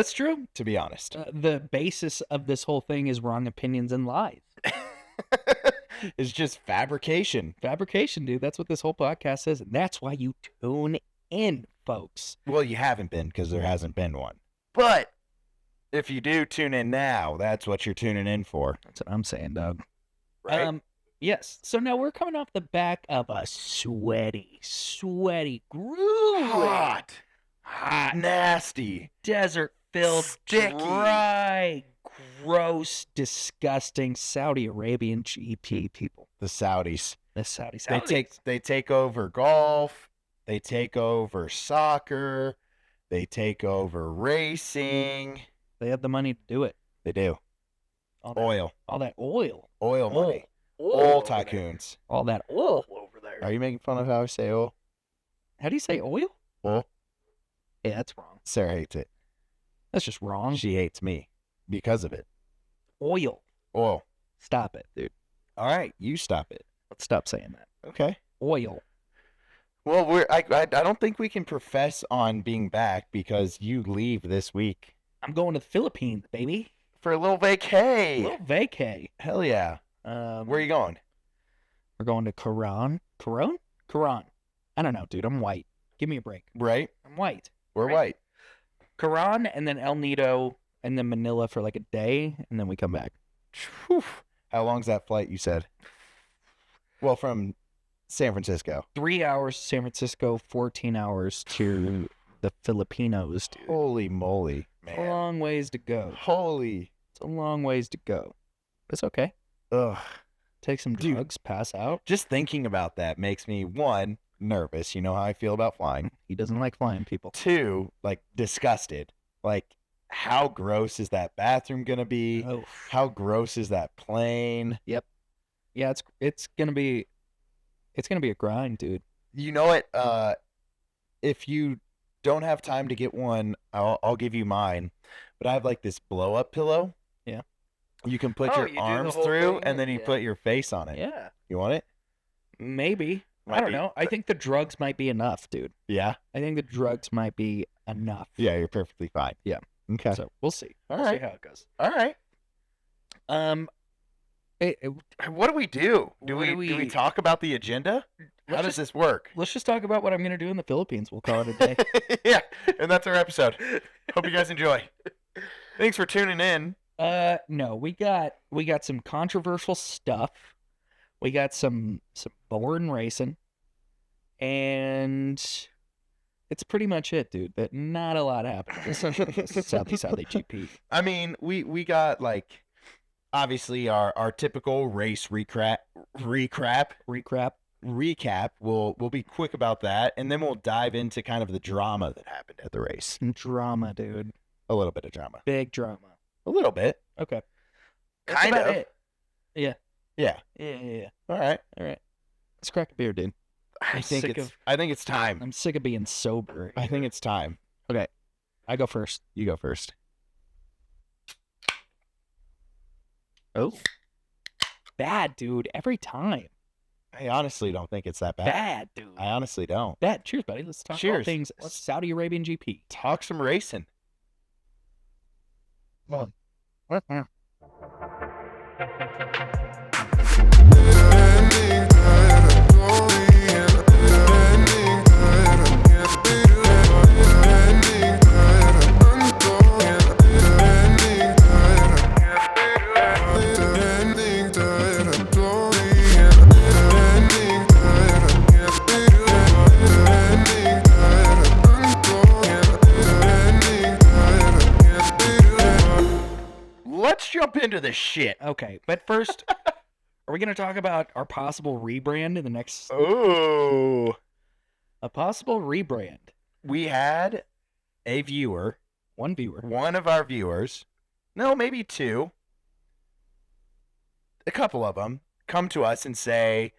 That's true. to be honest. The basis of this whole thing is wrong opinions and lies. It's just fabrication. Fabrication, dude. That's what this whole podcast is. And that's why you tune in, folks. Well, you haven't been because there hasn't been one. But if you do tune in now, that's what you're tuning in for. That's what I'm saying, dog. Right? Yes. So now we're coming off the back of a sweaty, grueling, hot, nasty, desert-filled, sticky, dry, gross, disgusting Saudi Arabian GP people. The Saudis. The Saudis. They take over golf. They take over soccer. They take over racing. They have the money to do it. They do. All that, Oil. All that oil. Oil money. Oil Oil over tycoons. there. All that oil over there. Are you making fun of how I say oil? How do you say oil? Oil. Yeah, that's wrong. Sarah hates it. That's just wrong. She hates me because of it. Oil. Oil. Stop it, dude. All right, you stop it. Let's stop saying that. Okay. Oil. Well, I don't think we can profess on being back because you leave this week I'm going to the Philippines, baby. for a little vacay. Little vacay. Hell yeah. Where are you going? We're going to Quran. Quran. I don't know, dude. I'm white. Give me a break. Right? I'm white. We're Right. white. Quran and then El Nido and then Manila for like a day and then we come back. Whew. How long's that flight, you said? Well, from San Francisco. 3 hours to San Francisco, 14 hours to the Filipinos, dude. Holy moly, It's a man. long ways to go. Holy. It's a long ways to go. It's okay. Ugh. Take some Dude. drugs, pass out. Just thinking about that makes me, one, nervous. You know how I feel about flying. He doesn't like flying people. Two, like, disgusted. Like, how gross is that bathroom going to be? Oh. How gross is that plane? Yeah, it's gonna be a grind, dude. You know what? If you don't have time to get one, I'll give you mine. But I have like this blow up pillow. Yeah. You can put Oh, your you do the arms whole through thing, and then you yeah. put your face on it. Yeah, You want it? maybe. I Might don't be- know. I think the drugs might be enough, dude. Yeah. I think the drugs might be enough. Yeah, you're perfectly fine. Yeah. Okay. So we'll see. All We'll right. see how it goes. All right. What do we do? Do What we do we- talk about the agenda? How Let's does this work? Let's just talk about what I'm gonna do in the Philippines. We'll call it a day. Yeah, and that's our episode. Hope you guys enjoy. Thanks for tuning in. No, we got some controversial stuff. We got some boring racing, and it's pretty much it, dude. But not a lot happened. Southeast GP. I mean, we got like obviously our typical race recap. We'll be quick about that, and then we'll dive into kind of the drama that happened at the race. Drama, dude. A little bit of drama. Big drama. A little bit. Okay. That's Kind about of. it. Yeah. Yeah. Yeah. All right. All right. Let's crack a beer, dude. I think sick it's time. I'm sick of being sober. I think it's time. Okay. I go first. You go first. Oh. Bad, dude. Every time. I honestly don't think it's that bad. Bad, dude. I honestly don't. Bad. Cheers, buddy. Let's talk Cheers. about things Saudi Arabian GP. Talk some racing. Let's jump into this shit. Okay, but first, are we going to talk about our possible rebrand in the next... Oh. A possible rebrand. We had a viewer, One viewer. one of our viewers, no, maybe two, a couple of them, come to us and say,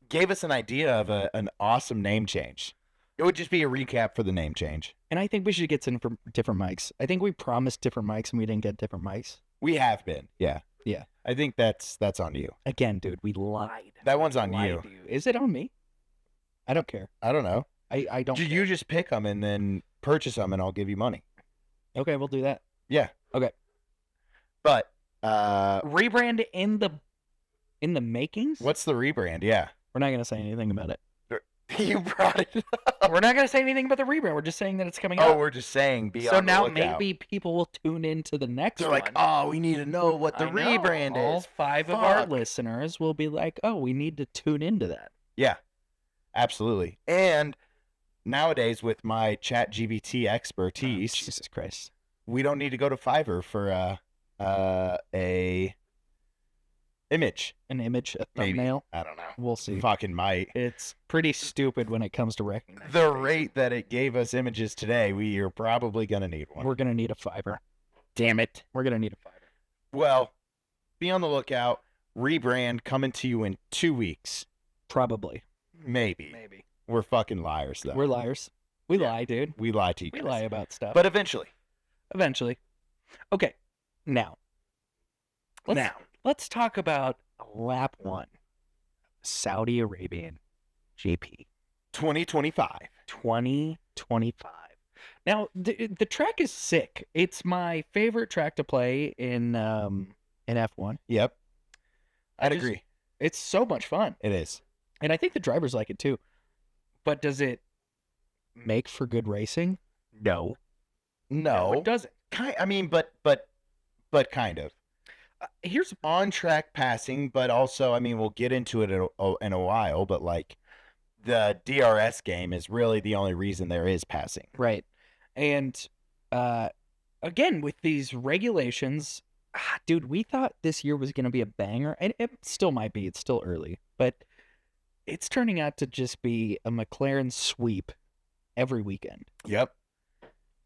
gave us an idea of an awesome name change. It would just be a recap for the name change. And I think we should get some different mics. I think we promised different mics and we didn't get different mics. We have been, yeah. Yeah. I think that's on you. Again, dude, we lied. That one's on Lied you. to Is it on me? I don't care. I don't know. I don't You care. just pick them and then purchase them, and I'll give you money. Okay, we'll do that. Yeah. Okay. But Rebrand in the makings? what's the rebrand? Yeah. We're not gonna say anything about it. You brought it up. We're not gonna say anything about the rebrand. We're just saying that it's coming Oh, up. we're just saying be So on the now lookout. maybe people will tune into the next They're one. like, oh, we need to know what the I know. rebrand All is. 5 of our Fuck. listeners will be like, oh, we need to tune into that. Yeah, absolutely. And nowadays, with my ChatGPT expertise, Jesus Christ. we don't need to go to Fiverr for a image. An image, a Maybe. thumbnail. I don't know. We'll see. Fucking might. It's pretty stupid when it comes to recognizing The faces. rate that it gave us images today, we are probably gonna need one. We're gonna need a Fiverr. Damn it. We're gonna need a Fiverr. Well, be on the lookout. Rebrand coming to you in 2 weeks. Probably. Maybe. We're fucking liars, though. We're liars. We lie, dude. We lie to you We guys. lie about stuff. But eventually. Eventually. Okay. Now. Let's talk about lap 1. Saudi Arabian GP 2025. 2025. Now, the track is sick. It's my favorite track to play in F1. Yep. I'd just- agree. It's so much fun. It is. And I think the drivers like it too. But does it make for good racing? No. No. it doesn't. I mean, but kind of. Here's On track passing, but also, I mean, we'll get into it in a while, but like the DRS game is really the only reason there is passing. right. And again, with these regulations, dude, we thought this year was going to be a banger. And it still might be. It's still early. But it's turning out to just be a McLaren sweep every weekend, Yep.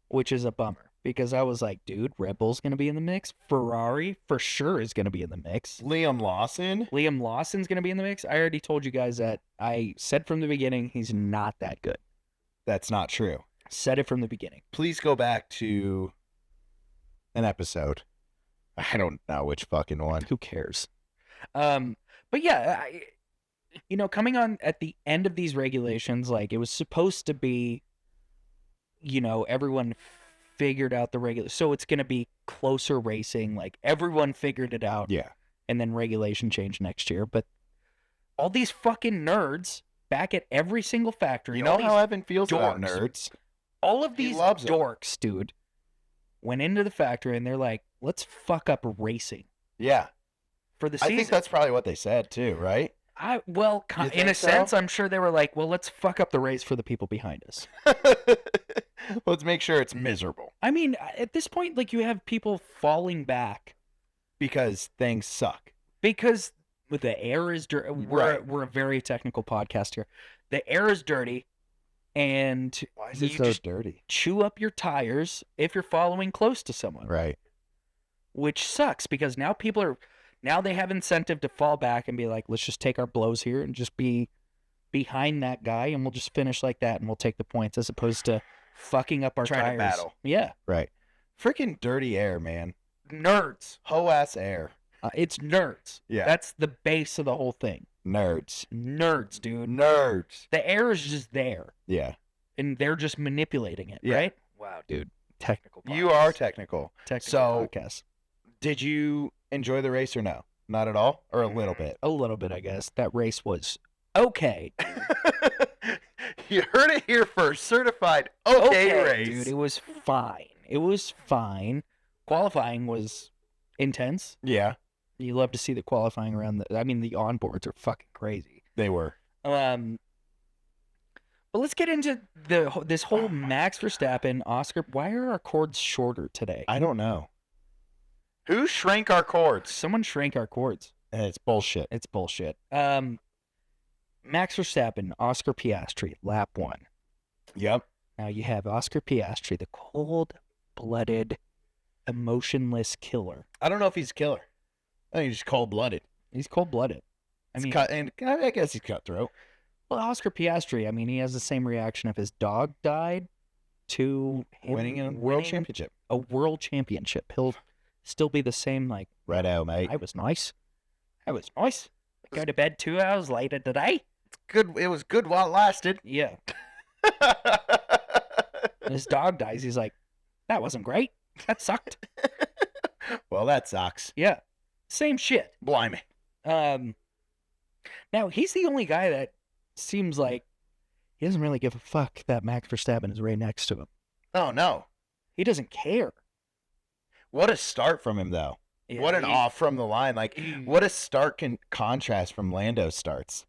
which is a bummer. Because I was like, dude, Red Bull's going to be in the mix. Ferrari for sure is going to be in the mix. Liam Lawson. Liam Lawson's going to be in the mix. I already told you guys that. I said from the beginning, he's not that good. That's not true. Said it from the beginning. Please go back to an episode. I don't know which fucking one. Who cares? But yeah, coming on at the end of these regulations, like it was supposed to be, everyone figured out the regular. So it's going to be closer racing. Like everyone figured it out. Yeah. And then regulation change next year. But all these fucking nerds back at every single factory. You know how Evan feels about dorks. nerds? All of He these loves 'em. dorks, dude, went into the factory and they're like, let's fuck up racing Yeah. for the I season. think that's probably what they said too, right? Well, You in think a so? sense, I'm sure they were like, well, let's fuck up the race for the people behind us. Let's make sure it's miserable I mean, at this point, like you have people falling back because things suck. because the air is dirty. Right. We're a very technical podcast here. The air is dirty, and Why is it so just dirty? chew up your tires if you're following close to someone. Right. Which sucks because now they have incentive to fall back and be like, let's just take our blows here and just be behind that guy and we'll just finish like that and we'll take the points as opposed to fucking up our Trying to tires. battle. Yeah. Right. Freaking dirty air, man. Nerds. Hoe ass air. It's nerds. Yeah. That's the base of the whole thing. Nerds. Nerds, dude. Nerds. The air is just there Yeah. and they're just manipulating it, Yeah. right? Wow, dude. Technical podcast. You are technical. Technical So- podcast. Did you enjoy the race or no? Not at all? Or a little bit? A little bit, I guess. That race was okay. You heard it here first. Certified okay race. dude. It was fine. It was fine. Qualifying was intense. Yeah, You love to see the qualifying around the onboards are fucking crazy. they were. But let's get into this whole Max Verstappen, Oscar. Why are our cords shorter today? I don't know. Who shrank our cords? Someone shrank our cords. It's bullshit. It's bullshit. Max Verstappen, Oscar Piastri, lap 1. Yep. Now you have Oscar Piastri, the cold-blooded, emotionless killer. I don't know if he's a killer. I think he's just cold-blooded. He's cold-blooded. And I guess he's cutthroat. Well, Oscar Piastri, he has the same reaction if his dog died to him Winning a world championship. A world championship. He'll still be the same, like, Right out, mate. I was nice. I was nice. Go to bed 2 hours later today. Good. It was good while it lasted. Yeah. And his dog dies. He's like, That wasn't great. That sucked. Well, that sucks. Yeah. Same shit. Blimey. Um, Now, he's the only guy that seems like he doesn't really give a fuck that Max Verstappen is right next to him. Oh, no. He doesn't care. What a start from him, though. Yeah, what an off from the line. Like, what a stark contrast from Lando starts.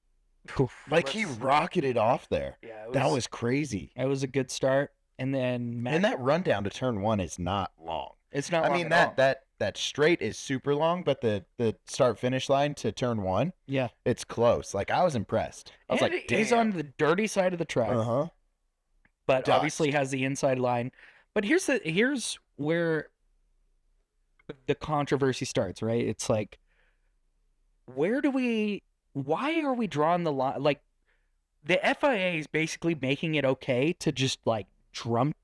Like, he rocketed off there. Yeah, that was crazy. It was a good start. And then And that rundown to turn one is not long. It's not I long mean, at all. that straight is super long, but the start-finish line to turn one, Yeah. it's close. Like, I was impressed. I was And like, damn. he's on the dirty side of the track. Uh-huh. But Dust. obviously has the inside line. But here's where the controversy starts, right? It's like, why are we drawing the line? Like, the FIA is basically making it okay to just jump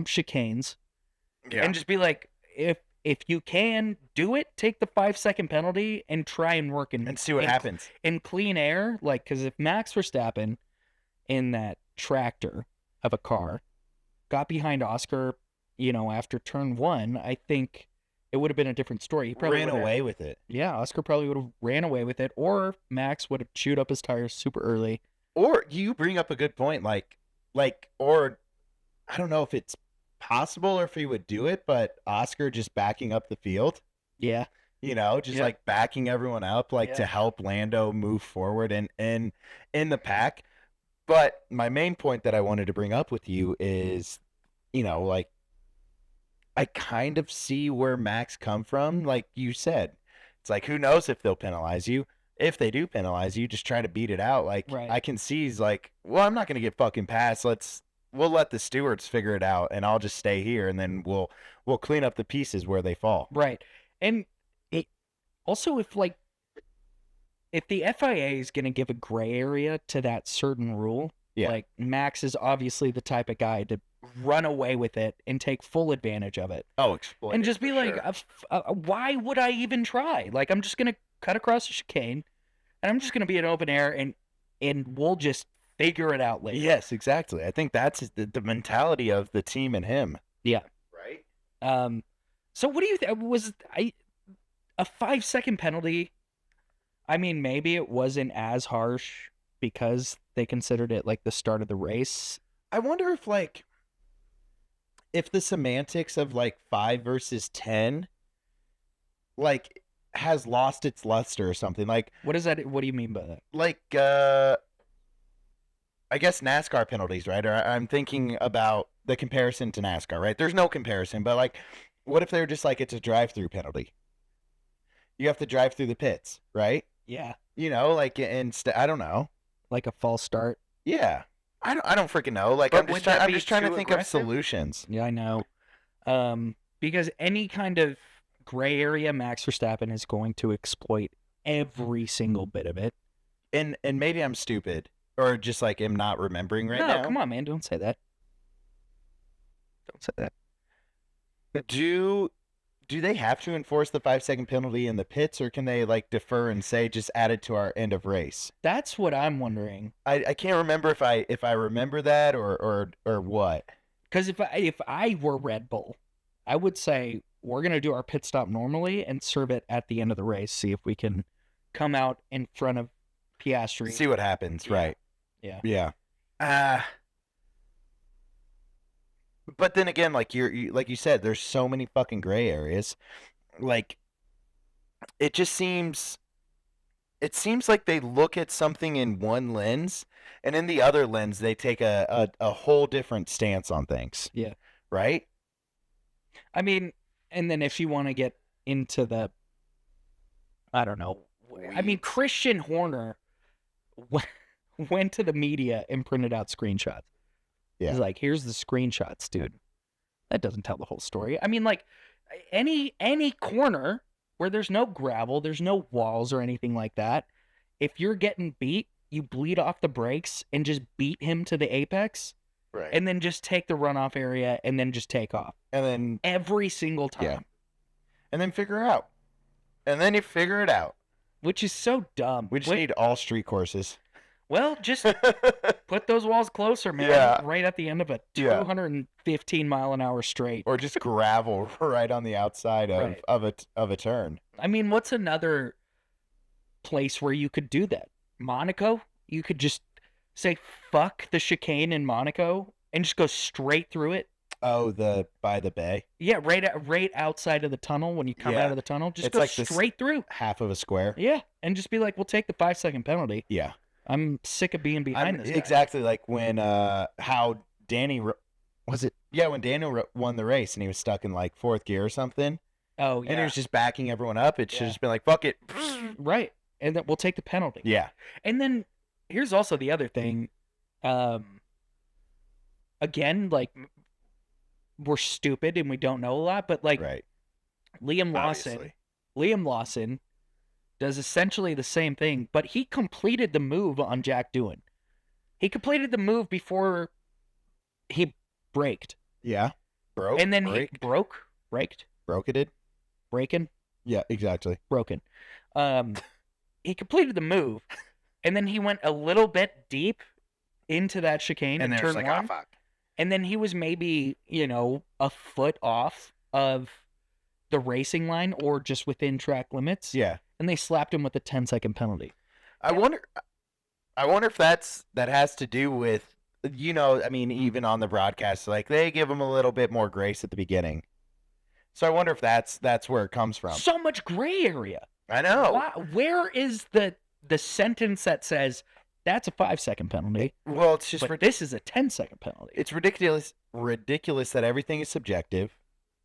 chicanes and just be like, if you can do it, take the 5-second penalty and try and work and see what happens in clean air. Like, because if Max Verstappen in that tractor of a car got behind Oscar, after turn one, I think it would have been a different story. He probably ran away with it. Yeah, Oscar probably would have ran away with it, or Max would have chewed up his tires super early. Or you bring up a good point, or I don't know if it's possible or if he would do it, but Oscar just backing up the field. Yeah. Like backing everyone up, to help Lando move forward and in the pack. But my main point that I wanted to bring up with you is, I kind of see where Max come from. Like you said, it's like, who knows if they'll penalize you. If they do penalize you, just try to beat it out. Like, right. I can see he's like, well, I'm not going to get fucking passed. We'll let the stewards figure it out, and I'll just stay here, and then we'll clean up the pieces where they fall. Right. And it also, if the FIA is going to give a gray area to that certain rule, like Max is obviously the type of guy to run away with it and take full advantage of it. Oh, exploit and just be like, sure. Why would I even try? Like, I'm just going to cut across the chicane, and I'm just going to be in open air, and we'll just figure it out later. Yes, exactly. I think that's the mentality of the team and him. Yeah. Right? So what do you think? Was a 5-second penalty? I mean, maybe it wasn't as harsh because they considered it like the start of the race. I wonder if the semantics of 5 versus 10 has lost its luster or something. What is that? What do you mean by that? I guess NASCAR penalties, right? Or I'm thinking about the comparison to NASCAR, right? There's no comparison, but what if they're just it's a drive-through penalty? You have to drive through the pits, right? Yeah. I don't know. Like a false start? Yeah. I don't freaking know. I'm just trying to think of solutions. Yeah, I know. Because any kind of gray area, Max Verstappen is going to exploit every single bit of it. And maybe I'm stupid or just am not remembering right now. No, come on, man. Don't say that. Don't say that. Do they have to enforce the 5-second penalty in the pits, or can they defer and say just add it to our end of race? That's what I'm wondering. I can't remember if I remember that or what. Because if I were Red Bull, I would say we're gonna do our pit stop normally and serve it at the end of the race. See if we can come out in front of Piastri. See what happens, yeah. right? Yeah. But then again, like you said, there's so many fucking gray areas. It seems like they look at something in one lens, and in the other lens, they take a whole different stance on things. Yeah. Right? I mean, and then if you want to get into the, I don't know. I mean, Christian Horner went to the media and printed out screenshots. Yeah. He's like, here's the screenshots, dude. That doesn't tell the whole story. I mean, any corner where there's no gravel, there's no walls or anything like that, if you're getting beat, you bleed off the brakes and just beat him to the apex. Right. And then just take the runoff area and then just take off. And then every single time. Yeah. And then figure it out. And then you figure it out. Which is so dumb. We just need all street courses. Well, just put those walls closer, man. Yeah. Right at the end of a Yeah. 215 mile an hour straight. Or just gravel right on the outside Right. of a turn. I mean, what's another place where you could do that? Monaco? You could just say fuck the chicane in Monaco and just go straight through it. Oh, by the bay? Yeah, right outside of the tunnel when you come Yeah. out of the tunnel. Just It's go like this- straight through. Half of a square? Yeah, and just be like, we'll take the 5-second penalty. Yeah. I'm sick of being behind this guy. Exactly like when how Danny was it? Yeah, when Daniel won the race and he was stuck in like fourth gear or something, Oh, yeah. and he was just backing everyone up. It should Yeah. just been like fuck it. Right. And then we'll take the penalty. Yeah. And then here's also the other thing. Again, like, we're stupid and we don't know a lot, but like Right. Liam Lawson, Obviously. Liam Lawson does essentially the same thing, but he completed the move on Jack Doohan. He completed the move before he braked. Yeah. Broke. And then break, he braked, broke it. braking, Yeah, exactly. broken. He completed the move, and then he went a little bit deep into that chicane And in then turn it's like, one. oh fuck. And then he was maybe, a foot off of the racing line or just within track limits. Yeah. And they slapped him with a 10-second penalty. I wonder if that has to do with I mean, even on the broadcast, like they give him a little bit more grace at the beginning. So I wonder if that's where it comes from. So much gray area. I know. Where is the sentence that says that's a 5-second penalty, Well, it's just but this is a 10-second penalty? it's ridiculous that everything is subjective.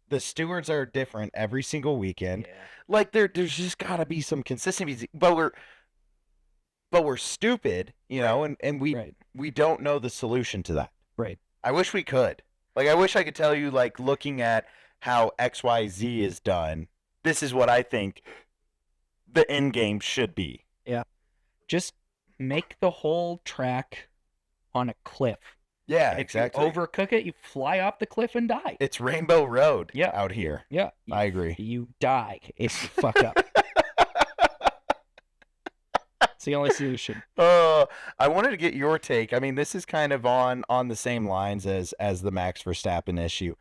The stewards are different every single weekend. Yeah. Like there's just got to be some consistency. But we're stupid, and Right. we don't know the solution to that. Right. I wish we could. Like I wish I could tell you, like looking at how XYZ is done, this is what I think the end game should be. Just make the whole track on a cliff. Yeah, If exactly. you overcook it, you fly off the cliff and die. It's Rainbow Road Yeah. out here. Yeah. I agree. You die if you fuck up. It's the only solution. I wanted to get your take. I mean, this is kind of on the same lines as the Max Verstappen issue.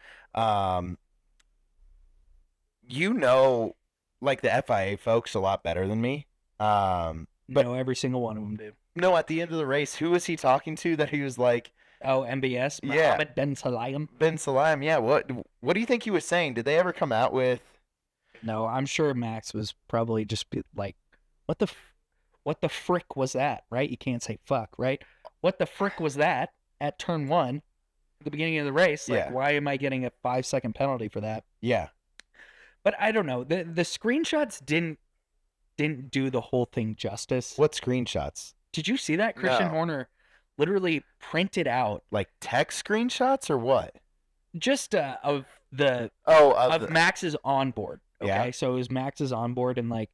Like the FIA folks a lot better than me. But no, every single one of them do. No, at the end of the race, who was he talking to that he was like, Oh, MBS? Yeah. Mohammed Ben Sulayem? Ben Salam? Yeah, what do you think he was saying? Did they ever come out with? No, I'm sure Max was probably just like, what the frick was that, right? You can't say fuck, right? What the frick was that at turn 1, at the beginning of the race? Like, Yeah. why am I getting a 5-second penalty for that? Yeah. But I don't know. The screenshots didn't do the whole thing justice. What screenshots? Did you see that? Christian No. Horner literally printed out Like text screenshots or what? just of the Of Max's onboard. Okay, Yeah. so it was Max's onboard, and like,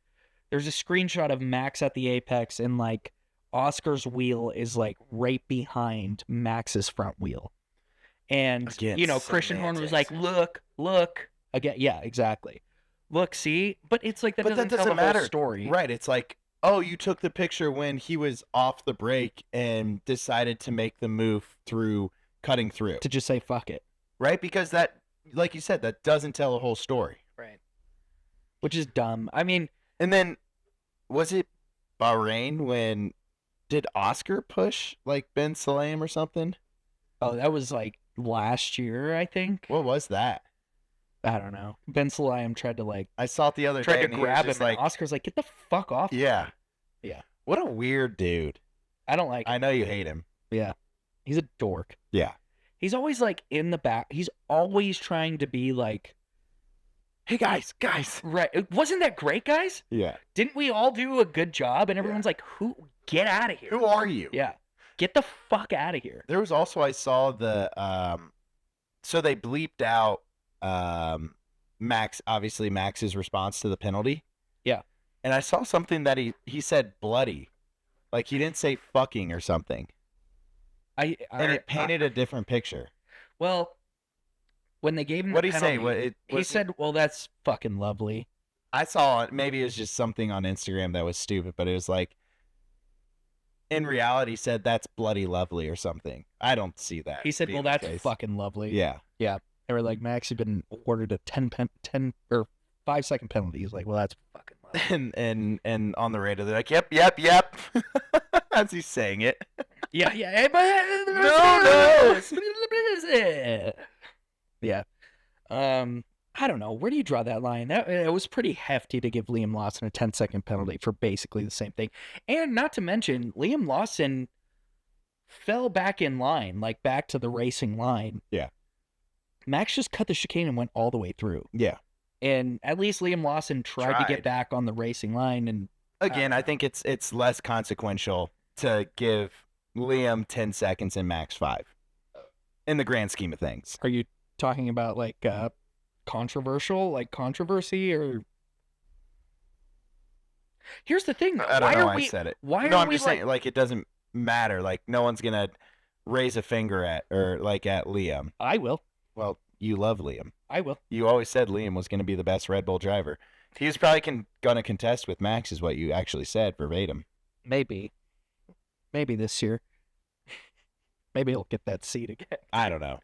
there's a screenshot of Max at the apex, and like Oscar's wheel is like right behind Max's front wheel, and Again, Christian Horner was like, look again, yeah, exactly. Look, see, but it's like that But that doesn't tell doesn't the whole matter. story, Right. It's like, oh, you took the picture when he was off the brake and decided to make the move through cutting through. To just say fuck it, Right? Because that, like you said, that doesn't tell the whole story. right? Which is dumb. I mean, And then, was it Bahrain when did Oscar push like Ben Salam or something? oh, that was like last year, I think. What was that? I don't know. Ben Sulayem tried to like I saw it the other day. tried to and he was grab him, just and like, Oscar's like, get the fuck off. yeah. Yeah. What a weird dude. I don't like. I know you hate him. Yeah, he's a dork. Yeah. He's always like in the back. He's always trying to be like, Hey guys. right? Wasn't that great, guys? Yeah. Didn't we all do a good job? And everyone's like, who? Get out of here. Who are you? Yeah, get the fuck out of here. There was also, I saw the so they bleeped out Max's response to the penalty. Yeah. And I saw something that he said bloody. Like he didn't say fucking or something. And it painted a different picture. Well, when they gave him What'd the he say? penalty, he said, well, that's fucking lovely. I saw it. Maybe it was just something on Instagram that was stupid, but it was like, in reality said that's bloody lovely or something. I don't see that. He said, being well, the that's case. fucking lovely. Yeah. Yeah. They were like, Max, you've been ordered a 10 or 5-second penalty. He's like, well, that's fucking lovely. And on the radio, they're like, yep. As he's saying it. Yeah. No. Yeah. I don't know. Where do you draw that line? It was pretty hefty to give Liam Lawson a 10-second penalty for basically the same thing. And not to mention, Liam Lawson fell back in line, like back to the racing line. Yeah. Max just cut the chicane and went all the way through. Yeah. And at least Liam Lawson tried to get back on the racing line. And again, I think it's less consequential to give Liam 10 seconds and Max 5 in the grand scheme of things. Are you talking about like controversial, like controversy, or? Here's the thing. I don't know why I said it. Why no, are I'm we just saying, like, it doesn't matter. Like, no one's gonna raise a finger at Liam. I will. Well, you love Liam. I will. You always said Liam was going to be the best Red Bull driver. He was probably going to contest with Max, is what you actually said verbatim. Maybe this year. Maybe he'll get that seat again. I don't know.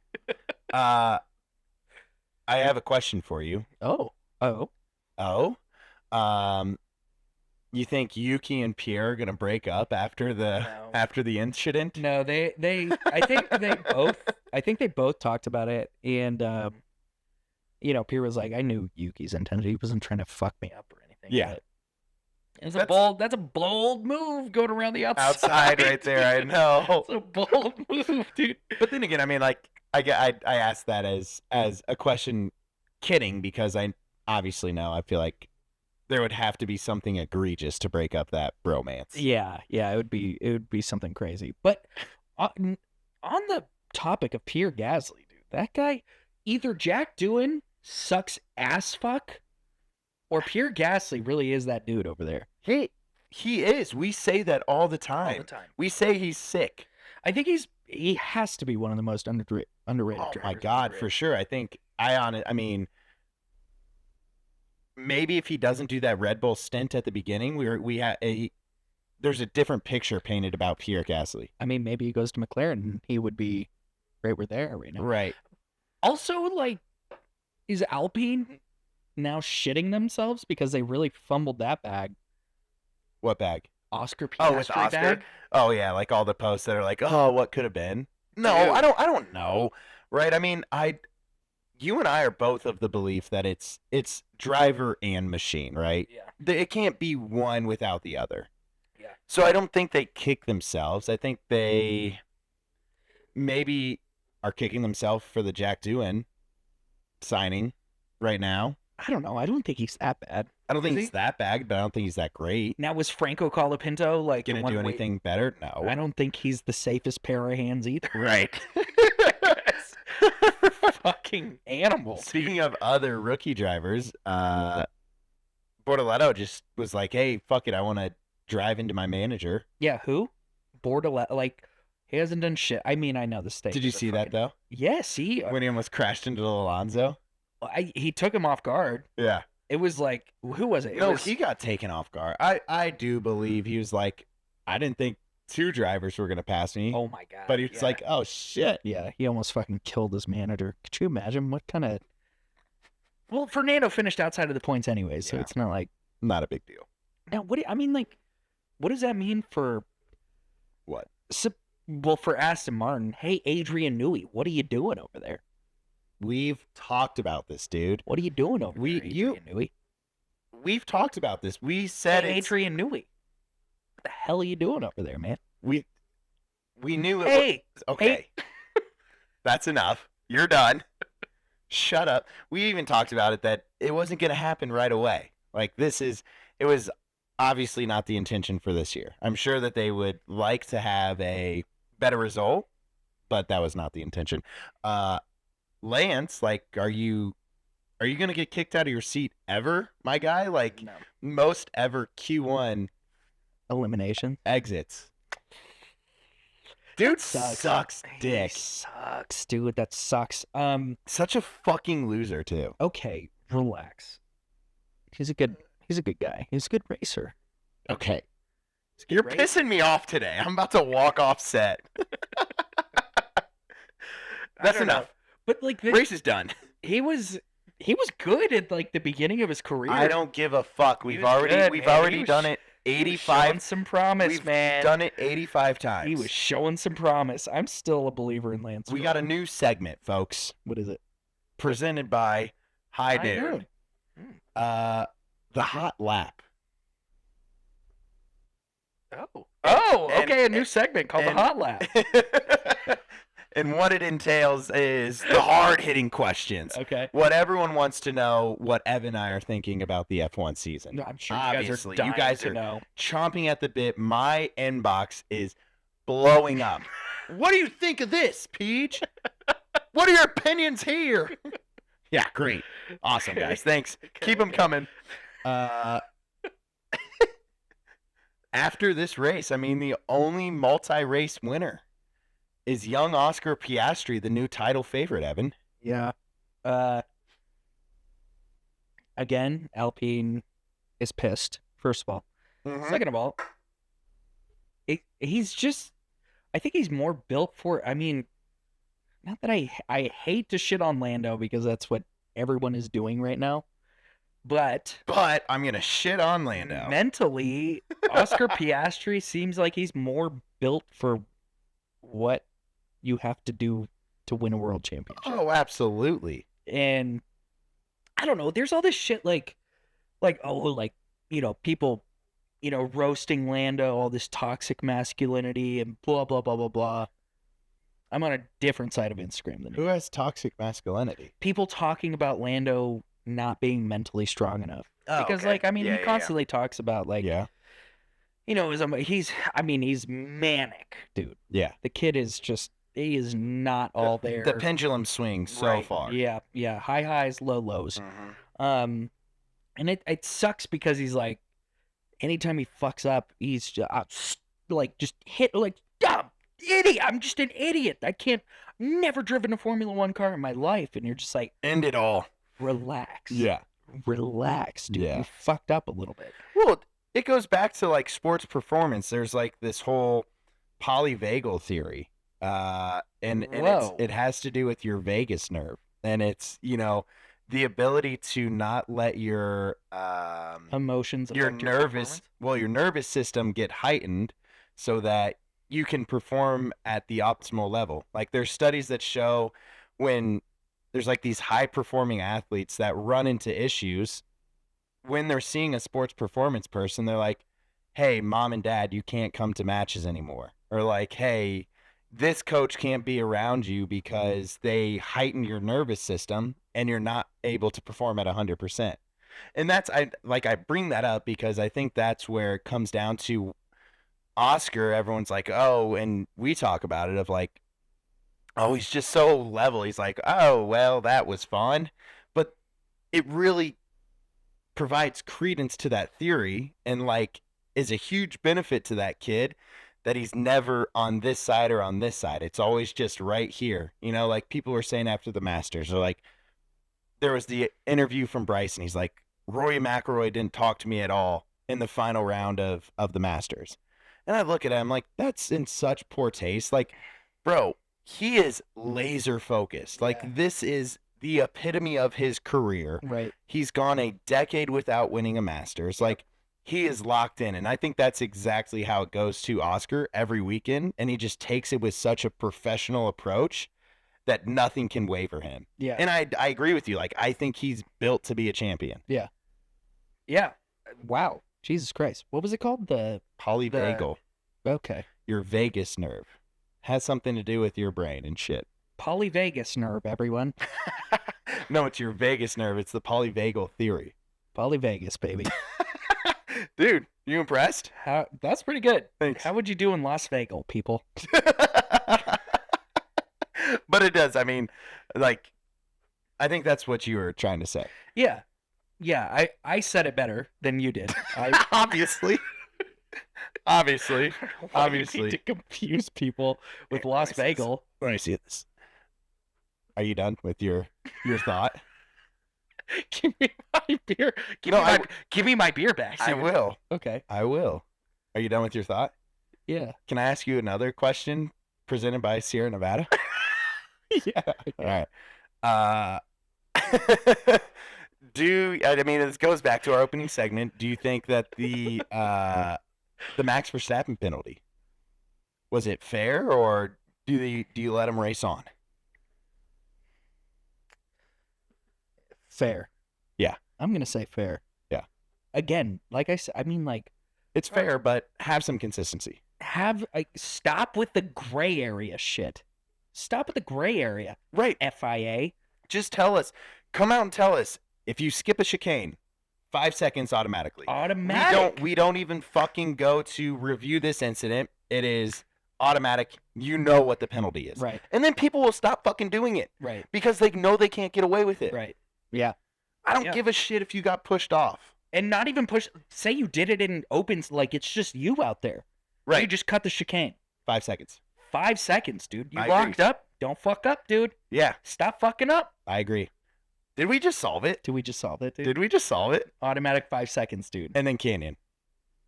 I have a question for you. Oh. You think Yuki and Pierre are going to break up after the incident? No, they I think they both talked about it, and Pierre was like, I knew Yuki's intention. He wasn't trying to fuck me up or anything. Yeah. That's a bold move going around the outside right there. I know. It's a bold move, dude. But then again, I mean, like, I asked that as a question, kidding, because I obviously know. I feel like there would have to be something egregious to break up that bromance. Yeah, it would be something crazy. But on the topic of Pierre Gasly, dude, that guy, either Jack Doohan sucks ass fuck, or Pierre Gasly really is that dude over there. He is. We say that all the time. All the time. We say he's sick. I think he has to be one of the most underrated drivers. Oh my God, for sure. I mean, maybe if he doesn't do that Red Bull stint at the beginning, there's a different picture painted about Pierre Gasly. I mean, maybe he goes to McLaren and he would be right now. Right. Also, like, is Alpine now shitting themselves because they really fumbled that bag? What bag? Oscar Piastri Oh, with Oscar? bag? Oh, yeah, like all the posts that are like, oh, what could have been? No, I don't know. Right? I mean, you and I are both of the belief that it's driver and machine, right? Yeah. It can't be one without the other. Yeah. So I don't think they kick themselves. I think they maybe are kicking themselves for the Jack Doohan signing right now. I don't know. I don't think he's that bad. I don't think he's that bad, but I don't think he's that great. Now, was Franco Colapinto like gonna do anything better? No. I don't think he's the safest pair of hands either. Right. Fucking animal. Speaking of other rookie drivers, Bortoletto just was like, hey, fuck it, I want to drive into my manager. Yeah, who? Bortoletto, like, he hasn't done shit. I mean, I know the state. Did you see that, though? Yes, when he almost crashed into Alonso? He took him off guard. Yeah. It was like, who was it? He got taken off guard. I do believe he was like, I didn't think two drivers were going to pass me. Oh, my God. But it's like, oh, shit. Yeah, he almost fucking killed his manager. Could you imagine what kind of... Well, Fernando finished outside of the points anyway, so it's not like... Not a big deal. Now, what does that mean for... What? Well, for Aston Martin, hey, Adrian Newey, what are you doing over there? We've talked about this, dude. What are you doing over there, Adrian Newey? We've talked about this. We said Adrian Newey. What the hell are you doing over there, man? We knew it. Hey, okay. Hey. That's enough. You're done. Shut up. We even talked about it that it wasn't going to happen right away. Like it was obviously not the intention for this year. I'm sure that they would like to have a better result, but that was not the intention. Lance, like, are you going to get kicked out of your seat ever, my guy? Like, no. Most ever Q1 elimination exits. Dude sucks dick. He sucks, dude. That sucks. Such a fucking loser too. Okay, relax. He's a good guy. He's a good racer. Okay. You're Right? pissing me off today. I'm about to walk off set. That's don't know. enough. But like Race is done. he was good at like the beginning of his career. I don't give a fuck. He We've was already good, we've man. already He was done it He was showing 85. some promise, We've man. done it 85 times. He was showing some promise. I'm still a believer in Lance. We got a new segment, folks, What is it? presented by High High Noon. Noon. The hot lap. Oh, And- okay, a new segment called the and- Hot Lap. And what it entails is the hard-hitting questions. Okay. What everyone wants to know, what Ev and I are thinking about the F1 season. No, I'm sure Obviously, you guys are dying to are know. chomping at the bit. My inbox is blowing up. What do you think of this, Peach? What are your opinions here? Yeah, great. Awesome, guys. Thanks. Keep them coming. After this race, I mean, the only multi-race winner is young Oscar Piastri, the new title favorite, Evan. Yeah. Again, Alpine is pissed, first of all. Second of all, he's just, I think he's more built for, I mean, not that I hate to shit on Lando because that's what everyone is doing right now, but I'm going to shit on Lando. mentally, Oscar Piastri seems like he's more built for what you have to do to win a world championship. Oh, absolutely. And I don't know, there's all this shit like people, roasting Lando, all this toxic masculinity and blah blah blah blah blah. I'm on a different side of Instagram than Who you. has toxic masculinity? People talking about Lando not being mentally strong enough. Oh, Because okay. he constantly talks about Yeah. he's manic, dude. Yeah. The kid is just, he is not all there. The pendulum swings so Right. far. Yeah, yeah. High highs, low lows. Mhm. And it sucks because he's like, anytime he fucks up, he's just hit dumb idiot. I'm just an idiot. Never driven a Formula One car in my life, and you're just like, End it all. relax. Yeah. Relax, dude. Yeah. You fucked up a little bit. Well, it goes back to like sports performance. There's like this whole polyvagal theory, and Whoa. it has to do with your vagus nerve, and it's the ability to not let your Emotions. affect your performance. your nervous system get heightened, so that you can perform at the optimal level. Like there's studies that show when there's like these high performing athletes that run into issues when they're seeing a sports performance person, they're like, hey, mom and dad, you can't come to matches anymore. Or like, hey, this coach can't be around you because they heighten your nervous system and you're not able to perform at 100%. And I bring that up because I think that's where it comes down to Oscar. Everyone's like, oh, and we talk about it of like, oh, he's just so level. He's like, oh, well, that was fun. But it really provides credence to that theory and like is a huge benefit to that kid that he's never on this side or on this side. It's always just right here. Like people were saying after the Masters, or like there was the interview from Bryson. He's like, Rory McIlroy didn't talk to me at all in the final round of the Masters. And I look at him like, that's in such poor taste. Like, bro, he is laser focused. Like this is the epitome of his career. Right. He's gone a decade without winning a Masters. Like he is locked in. And I think that's exactly how it goes to Oscar every weekend. And he just takes it with such a professional approach that nothing can waver him. Yeah. And I agree with you. Like, I think he's built to be a champion. Yeah. Wow. Jesus Christ. What was it called? Polyvagal. Okay. Your vagus nerve. Has something to do with your brain and shit. Polyvagus nerve, everyone. No, it's your vagus nerve. It's the polyvagal theory. Polyvagus, baby. Dude, you impressed? That's pretty good. Thanks. How would you do in Las Vegas, people? But it does. I mean, like, I think that's what you were trying to say. Yeah. Yeah, I said it better than you did. Obviously. Obviously. Why Obviously. you need to confuse people with Las Vegas. Let me see this. Are you done with your thought? Give me my beer. Give me my beer back. I will. Okay. I will. Are you done with your thought? Yeah. Can I ask you another question presented by Sierra Nevada? Yeah. All right. Uh, I mean, this goes back to our opening segment. Do you think that the Max Verstappen penalty, was it fair, or do you let him race on? Fair. Yeah. I'm going to say fair. Yeah. Again, like I said, I mean, like, It's fair, but have some consistency. stop with the gray area shit. Stop with the gray area. Right. FIA. Just tell us. Come out and tell us if you skip a chicane, 5 seconds automatically. Automatic. We don't even fucking go to review this incident. It is automatic. You know what the penalty is. Right. And then people will stop fucking doing it. Right. Because they know they can't get away with it. Right. Yeah. I don't give a shit if you got pushed off. And not even push. Say you did it in opens, like it's just you out there. Right. You just cut the chicane. 5 seconds. 5 seconds, dude. You I locked agree. up. Don't fuck up, dude. Yeah. Stop fucking up. I agree. Did we just solve it? Did we just solve it, dude? Did we just solve it? Automatic 5 seconds, dude. And then canyon.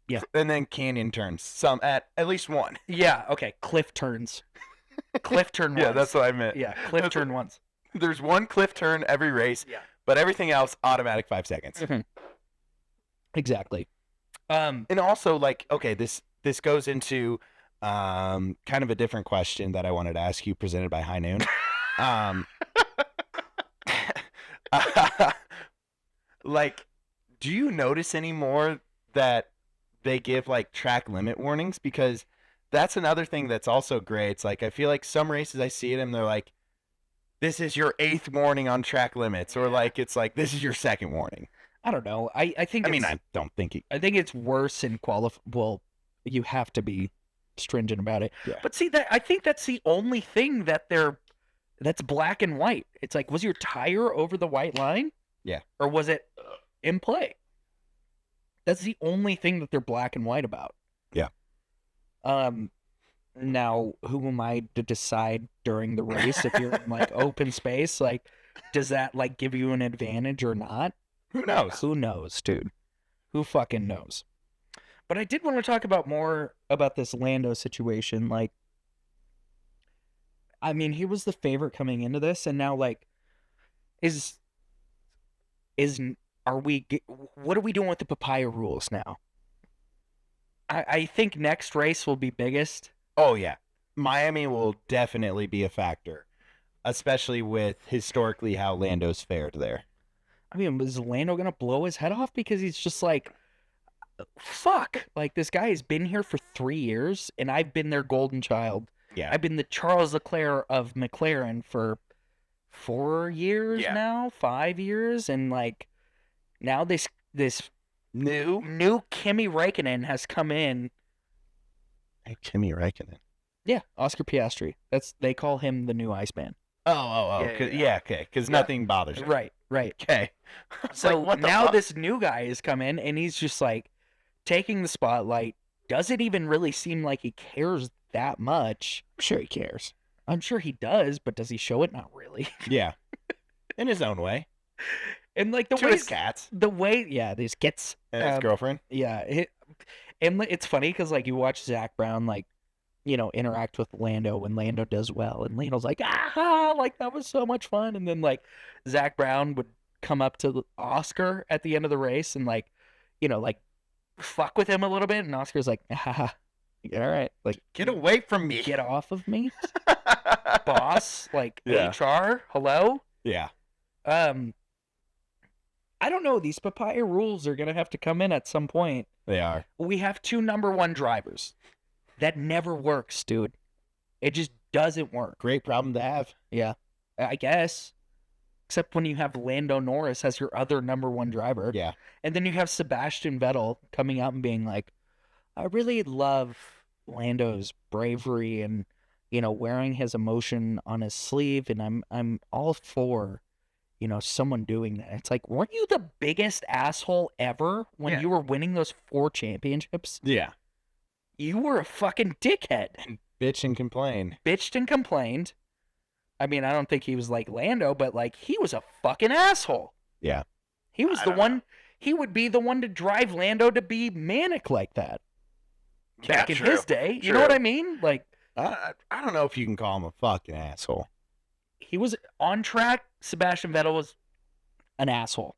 Yeah. And then canyon turns. Some at least one. Yeah. Okay. Cliff turns. Cliff turn once. Yeah, that's what I meant. Yeah. Cliff turn once. There's one cliff turn every race. Yeah. But everything else, automatic 5 seconds. Mhm. Exactly. And also, like, okay, this goes into kind of a different question that I wanted to ask you, presented by High Noon. Like, do you notice anymore that they give like track limit warnings? Because that's another thing that's also great. It's like I feel like some races I see it and they're like, this is your 8th warning on track limits, or like it's like this is your 2nd warning. I don't know. I think. I don't think I think it's worse in Well, you have to be stringent about it. Yeah. But see that I think that's the only thing that's black and white. It's like, was your tire over the white line? Yeah. Or was it in play? That's the only thing that they're black and white about. Yeah. Now, who am I to decide during the race if you're in like open space? Like, does that like give you an advantage or not? Who knows? Who knows, dude? Who fucking knows? But I did want to talk about more about this Lando situation. Like, I mean, he was the favorite coming into this, and now like, what are we doing with the papaya rules now? I think next race will be biggest. Oh yeah, Miami will definitely be a factor, especially with historically how Lando's fared there. I mean, is Lando gonna blow his head off because he's just like, fuck, like this guy has been here for 3 years, and I've been their golden child. Yeah. I've been the Charles Leclerc of McLaren for 4 years Yeah. now, 5 years, and like now this new Kimi Räikkönen has come in. Hey, Kimi Räikkönen. Yeah, Oscar Piastri. They call him the new Iceman. Oh. Yeah. Okay. Because nothing bothers him. Right. Okay. So Like, what the now fuck? this new guy has come in, and he's just like taking the spotlight. Does it even really seem like he cares that much? I'm sure he cares. I'm sure he does, but does he show it? Not really. Yeah. In his own way. And like the To way his cats these kids and his girlfriend. Yeah, and it's funny because like you watch Zach Brown like, you know, interact with Lando when Lando does well, and Lando's like, like that was so much fun, and then like Zach Brown would come up to Oscar at the end of the race and like, you know, like fuck with him a little bit, and Oscar's like, all right, like Get away from me. get off of me, boss, like Yeah. HR, hello. Yeah. I don't know. These papaya rules are gonna have to come in at some point. They are. We have 2 number 1 drivers. That never works, dude. It just doesn't work. Great problem to have. Yeah, I guess. Except when you have Lando Norris as your other number 1 driver. Yeah. And then you have Sebastian Vettel coming out and being like, I really love Lando's bravery and, you know, wearing his emotion on his sleeve, and I'm all for, you know, someone doing that. It's like, weren't you the biggest asshole ever when Yeah. you were winning those 4 championships? Yeah. You were a fucking dickhead. Bitch and complain. Bitched and complained. I mean, I don't think he was like Lando, but like he was a fucking asshole. Yeah. He was I the don't one. He would be the one to drive Lando to be manic like that. back in true, his day. You know what true. I mean? Like, I don't know if you can call him a fucking asshole. he was on track. Sebastian Vettel was an asshole.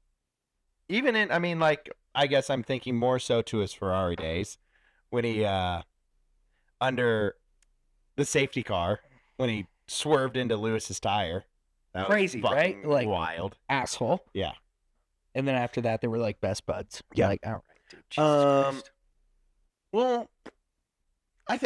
Even in, I mean, like, I guess I'm thinking more so to his Ferrari days when he, under the safety car, when he swerved into Lewis's tire. That was Crazy, right? fucking Like, wild. asshole. Yeah. And then after that, they were like best buds. Yeah. Like, all right, dude. Jesus Christ. Well,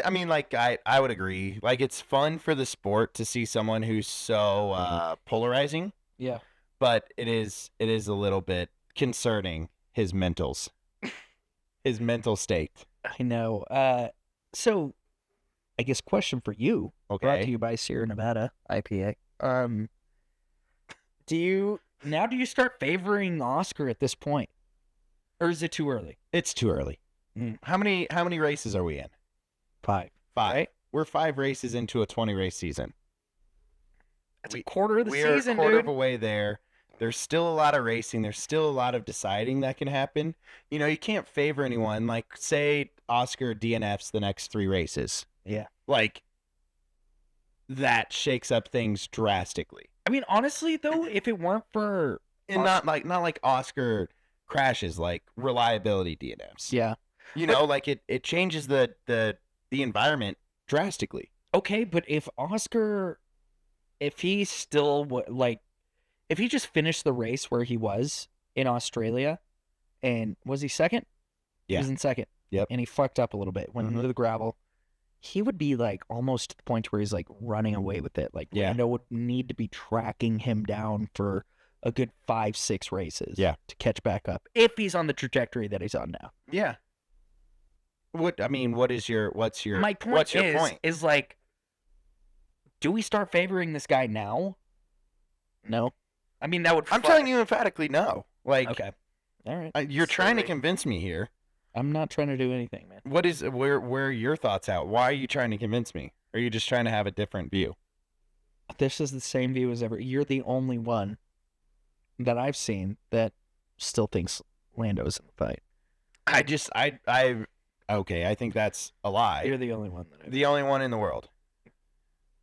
I mean, like, I would agree. Like, it's fun for the sport to see someone who's so polarizing, Yeah. but it is a little bit concerning, his mental state. I know. So, I guess question for you, brought to Okay. you by Sierra Nevada IPA. Do you start favoring Oscar at this point, or is it too early? It's too early. Mm. How many races are we in? 5. 5. Right? We're 5 races into a 20 race season. That's a quarter of the We're season, a quarter dude. of a way there. There's still a lot of racing. There's still a lot of deciding that can happen. You know, you can't favor anyone. Like, say Oscar DNFs the next 3 races. Yeah. Like, that shakes up things drastically. I mean, honestly, though, if it weren't for And not like Oscar crashes, like reliability DNFs. yeah, You know, like it changes the environment drastically. okay, but if he still if he just finished the race where he was in Australia, and was he second? He Yeah. was in second. Yep. And he fucked up a little bit, went Mhm. into the gravel. He would be like almost to the point where he's like running away with it. Like Yeah. Lando would need to be tracking him down for a good 5-6 races. Yeah. To catch back up if he's on the trajectory that he's on now. Yeah. What's your My point what's your point? is like, do we start favoring this guy now? No. I mean, that would. I'm telling you emphatically no. Like, Okay. All right. you're trying to Sorry. convince me here. I'm not trying to do anything, man. Where are your thoughts out? Why are you trying to convince me? Or are you just trying to have a different view? This is the same view as ever. You're the only one that I've seen that still thinks Lando's in the fight. Okay, I think that's a lie. You're the only one that The only one in the world.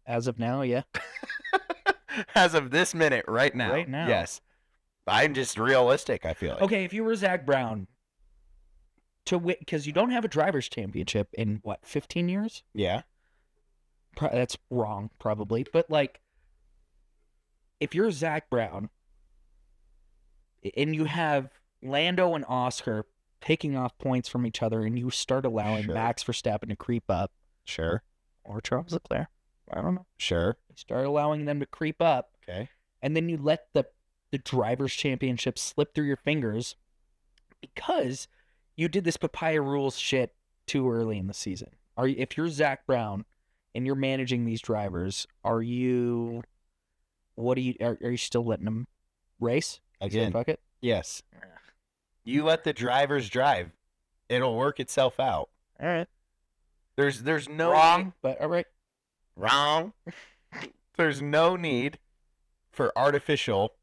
as of now, yeah. As of this minute, right now. Right now. Yes. I'm just realistic, I feel like. Okay, if you were Zach Brown to win, because you don't have a driver's championship in what, 15 years? Yeah. That's wrong, probably. But like, if you're Zach Brown and you have Lando and Oscar taking off points from each other, and you start allowing Sure. Max Verstappen to creep up, Sure. or Charles Leclerc, I don't know, Sure. you start allowing them to creep up, Okay. and then you let the driver's championship slip through your fingers because you did this papaya rules shit too early in the season. If you're Zach Brown and you're managing these drivers, are you still letting them race? Say, Again, fuck it. yes. You let the drivers drive. It'll work itself out. All right. There's no Wrong, but all right. Wrong. There's no need for artificial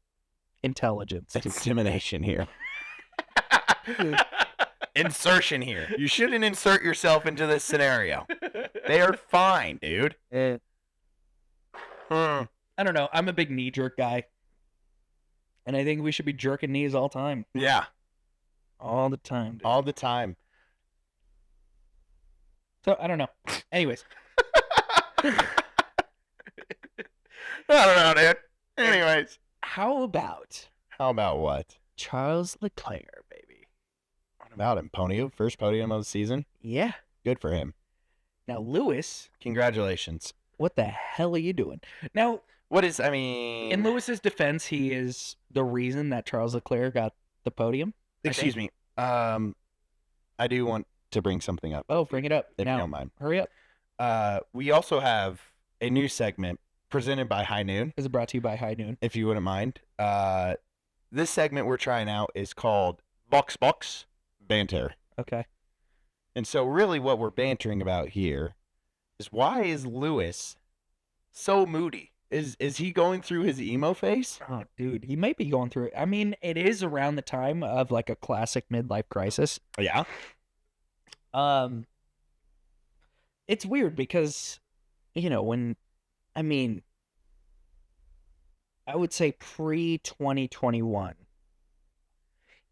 Intelligence. insemination here. Insertion here. You shouldn't insert yourself into this scenario. They are fine, dude. I don't know. I'm a big knee jerk guy. And I think we should be jerking knees all time. Yeah, All the time, dude. all the time. So, I don't know. Anyways. I don't know, dude. Anyways, How about how about what? Charles Leclerc, baby? What about him? First podium of the season. Yeah. Good for him. Now, Lewis, Congratulations. what the hell are you doing? Now, I mean, in Lewis's defense, he is the reason that Charles Leclerc got the podium. excuse me. I do want to bring something up. Oh, bring it up. If now, you don't mind. hurry up. We also have a new segment presented by High Noon, This is brought to you by High Noon. if you wouldn't mind. This segment we're trying out is called Box Banter. Okay. And so really what we're bantering about here is, why is Lewis so moody? Is he going through his emo phase? Oh, dude, he might be going through it. I mean, it is around the time of like a classic midlife crisis. Yeah. it's weird because, when, I mean, I would say pre-2021,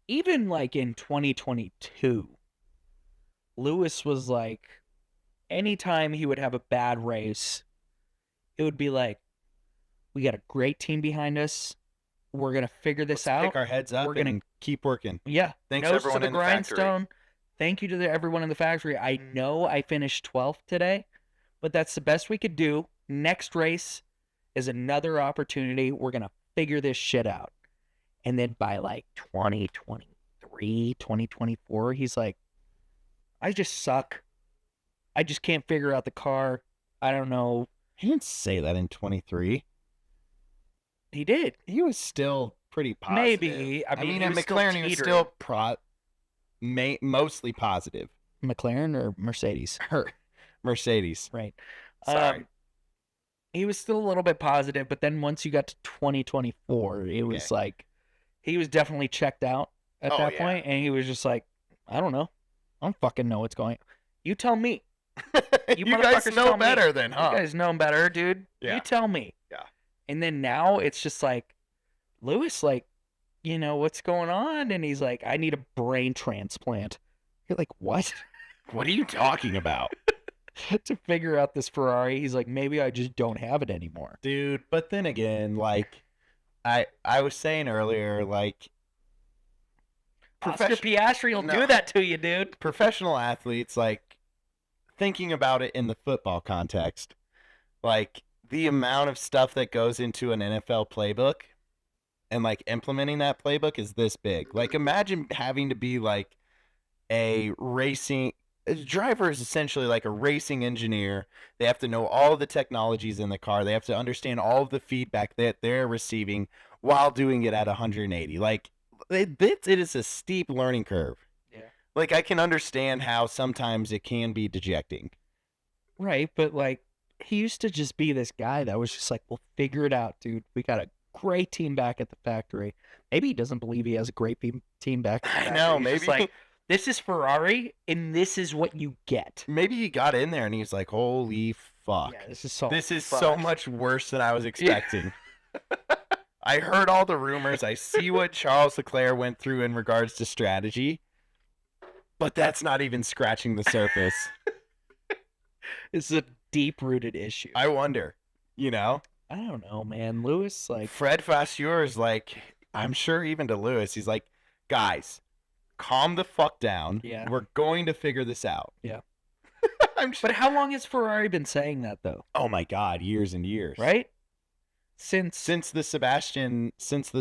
even like in 2022, Lewis was like, anytime he would have a bad race, it would be like, we got a great team behind us. We're going to figure this Let's out. pick our heads up and keep working. Yeah. Thanks Nose everyone to the in the factory. grindstone. Thank you to everyone in the factory. I know I finished 12th today, but that's the best we could do. Next race is another opportunity. We're going to figure this shit out. And then by like 2023, 2024, he's like, I just suck. I just can't figure out the car. I don't know. He didn't say that in 23. He did. He was still pretty positive. Maybe. I mean at McLaren, he was still mostly positive. McLaren or Mercedes? Mercedes. Right. Sorry. He was still a little bit positive, but then once you got to 2024, it was like he was definitely checked out at that point, and he was just like, I don't know. I don't fucking know what's going on. You tell me. You guys know better than, huh? You guys know better, dude. Yeah. You tell me. Yeah. And then now it's just like, Lewis, like, what's going on? And he's like, I need a brain transplant. You're like, what? What are you talking about? To figure out this Ferrari, he's like, maybe I just don't have it anymore. Dude, but then again, like, I was saying earlier, like, Oscar Piastri will do that to you, dude. Professional athletes, like, thinking about it in the football context, like, the amount of stuff that goes into an NFL playbook and, like, implementing that playbook is this big. Like, imagine having to be, like, a driver is essentially like a racing engineer. They have to know all of the technologies in the car. They have to understand all of the feedback that they're receiving while doing it at 180. Like, it is a steep learning curve. Yeah. Like, I can understand how sometimes it can be dejecting. Right, but, like, he used to just be this guy that was just like, we'll figure it out, dude. We got a great team back at the factory. Maybe he doesn't believe he has a great team back at the factory. I know, He's maybe. just like, this is Ferrari, and this is what you get. Maybe he got in there and he's like, holy fuck. Yeah, this is so much worse than I was expecting. I heard all the rumors. I see what Charles Leclerc went through in regards to strategy, but that's not even scratching the surface. This is a deep-rooted issue. I wonder, I don't know, man. Lewis, like... Fred Vasseur is like, I'm sure even to Lewis, he's like, guys, calm the fuck down. Yeah. We're going to figure this out. Yeah. But how long has Ferrari been saying that, though? Oh, my God. Years and years. Right? Since the Sebastian Kimi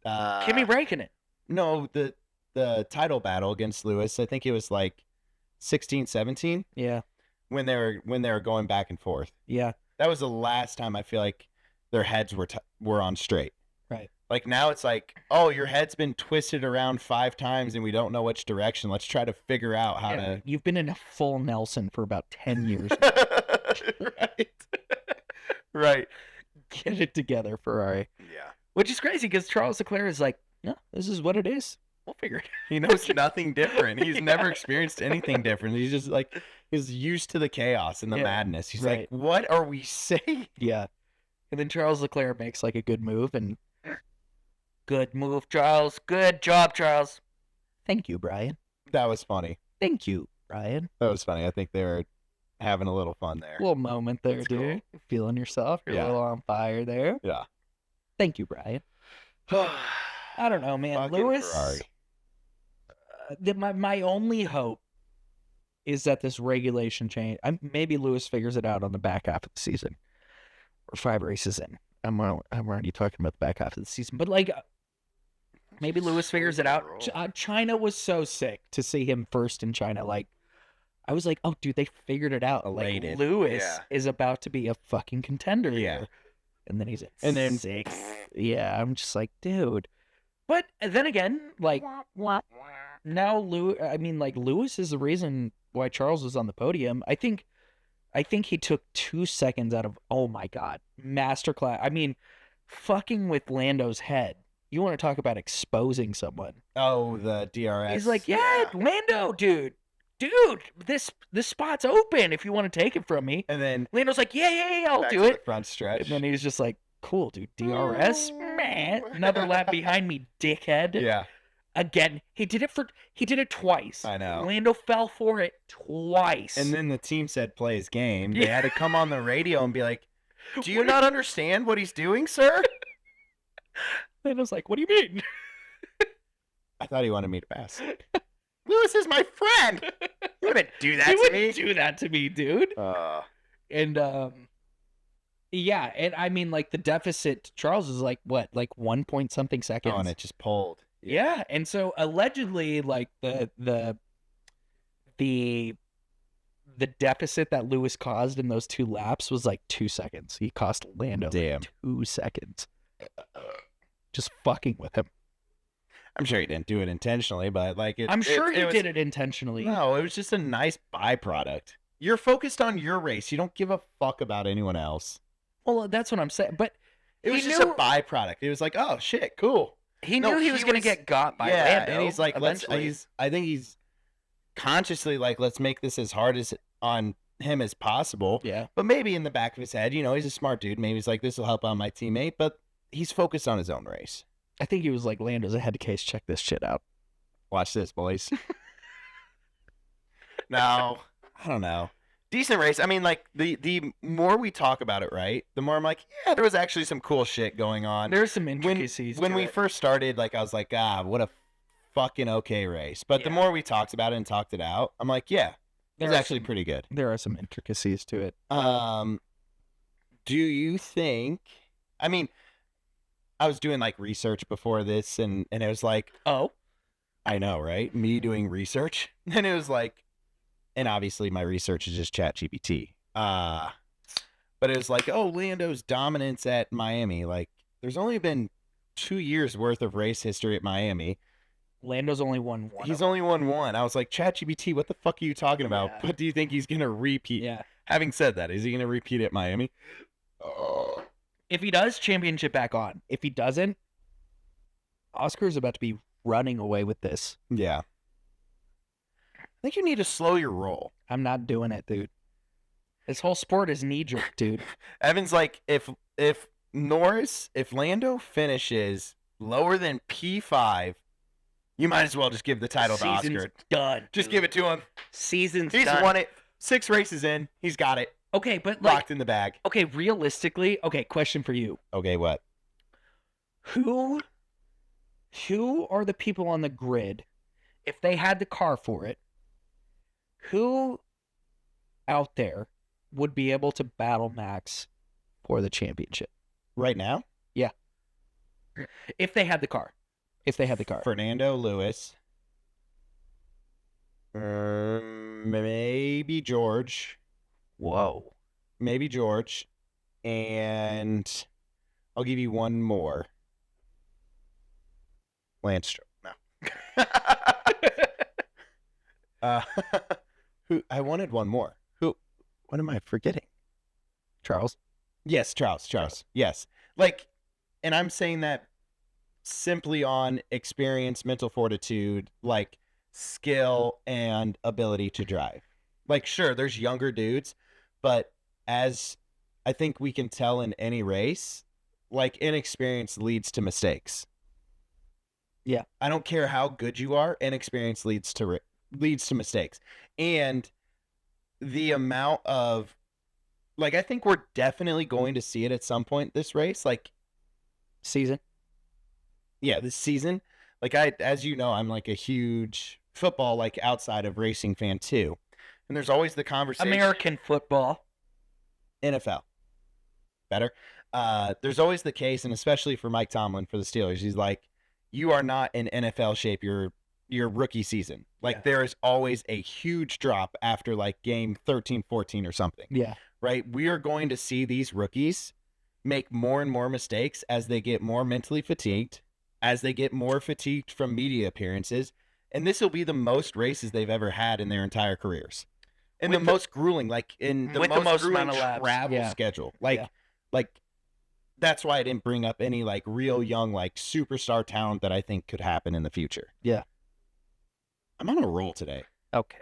Räikkönen. No, the title battle against Lewis, I think it was like 16, 17. Yeah. When they were going back and forth. Yeah. That was the last time I feel like their heads were on straight. Right. Like, now it's like, oh, your head's been twisted around 5 times and we don't know which direction. Let's try to figure out how to... You've been in a full Nelson for about 10 years. Right. Get it together, Ferrari. Yeah. Which is crazy because Charles Leclerc is like, no, this is what it is. We'll figure it out. He knows nothing different. He's never experienced anything different. He's just like, he's used to the chaos and the madness. He's like, what are we saying? Yeah. And then Charles Leclerc makes like a good move and... Good move, Charles. Good job, Charles. Thank you, Brian. That was funny. Thank you, Brian. That was funny. I think they were having a little fun there. A little moment there, That's dude. Cool. Feeling yourself. You're a little on fire there. Yeah. Thank you, Brian. I don't know, man. Fucking Lewis. Ferrari. My only hope is that this regulation change. Maybe Lewis figures it out on the back half of the season. Or 5 races in. I'm already talking about the back half of the season. But, like, maybe Lewis figures it out. China was so sick to see him first in China. Like, I was like, oh, dude, they figured it out. Like, Lewis is about to be a fucking contender here. And then he's at 6th. Yeah, I'm just like, dude. But then again, like, now Lewis is the reason why Charles was on the podium. I think he took 2 seconds out of, oh my God, masterclass. I mean, fucking with Lando's head. You want to talk about exposing someone. Oh, the DRS. He's like, yeah, Lando, dude. dude, this spot's open if you want to take it from me. And then Lando's like, yeah, I'll back do to it. the front stretch. And then he's just like, cool, dude, DRS, man, another lap behind me, dickhead. Yeah. Again, he did it twice. I know. Lando fell for it twice. And then the team said play his game. They had to come on the radio and be like, do you not understand what he's doing, sir? Lando's like, what do you mean? I thought he wanted me to pass. Lewis is my friend. You wouldn't do that to me. Do that to me, dude. And yeah, and I mean, like, the deficit to Charles is like what, like 1 point something seconds. Oh, and it just pulled. Yeah, and so allegedly, like the deficit that Lewis caused in those 2 laps was like 2 seconds. He cost Lando Damn. 2 seconds. Just fucking with him. I'm sure he didn't do it intentionally, but like it. I'm sure he was, did it intentionally. No, it was just a nice byproduct. You're focused on your race. You don't give a fuck about anyone else. Well, that's what I'm saying. But it was just a byproduct. It was like, oh shit, cool. He knew he was going to get got by Lando. And he's like, eventually. I think he's consciously like, let's make this as hard as on him as possible. Yeah. But maybe in the back of his head, you know, he's a smart dude. Maybe he's like, this will help out my teammate. But he's focused on his own race. I think he was like, Lando's a head case. Check this shit out. Watch this, boys. No, I don't know. Decent race. I mean, like, the more we talk about it, right, the more I'm like, yeah, there was actually some cool shit going on. There's some intricacies. When we first started, like, I was like, what a fucking okay race. But the more we talked about it and talked it out, I'm like, yeah, it was actually pretty good. There are some intricacies to it. Do you think, I mean, I was doing, like, research before this, and it was like, oh, I know, right? Me doing research. And it was like, and obviously my research is just ChatGPT. But it was like, oh, Lando's dominance at Miami. Like, there's only been 2 years worth of race history at Miami. Lando's only won one. He's only won one. I was like, ChatGPT, what the fuck are you talking about? Yeah. But do you think he's going to repeat? Yeah. Having said that, is he going to repeat at Miami? If he does, championship back on. If he doesn't, Oscar's about to be running away with this. Yeah. I think you need to slow your roll. I'm not doing it, dude. This whole sport is knee jerk, dude. Evan's like, if Lando finishes lower than P5, you might as well just give the title to Season's Oscar. done. Just give it to him. Season's He's done. won it. 6 races in. He's got it. Okay, but like, Locked in the bag. okay, realistically, okay, question for you. Okay, what? Who are the people on the grid, if they had the car for it, who out there would be able to battle Max for the championship? Right now? Yeah. If they had the car. Fernando, Lewis. Maybe George. Whoa. Maybe George. And I'll give you one more. Lance Stroll. No. Who? I wanted one more. Who? What am I forgetting? Charles? Yes, Charles. Yes. Like, and I'm saying that simply on experience, mental fortitude, like skill and ability to drive. Like, sure, there's younger dudes, but as I think we can tell in any race, like, inexperience leads to mistakes. Yeah. I don't care how good you are, inexperience leads to mistakes. And the amount of, like, I think we're definitely going to see it at some point this race, like Season? Yeah, this season. Like, as you know, I'm like a huge football, like, outside of racing fan too. And there's always the conversation. American football. NFL. Better. There's always the case, and especially for Mike Tomlin for the Steelers, he's like, you are not in NFL shape your rookie season. Like, there is always a huge drop after, like, game 13, 14 or something. Yeah. Right? We are going to see these rookies make more and more mistakes as they get more mentally fatigued, as they get more fatigued from media appearances, and this will be the most races they've ever had in their entire careers. And the most grueling, like, in the most grueling travel schedule. Like, that's why I didn't bring up any, like, real young, like, superstar talent that I think could happen in the future. Yeah. I'm on a roll today. Okay.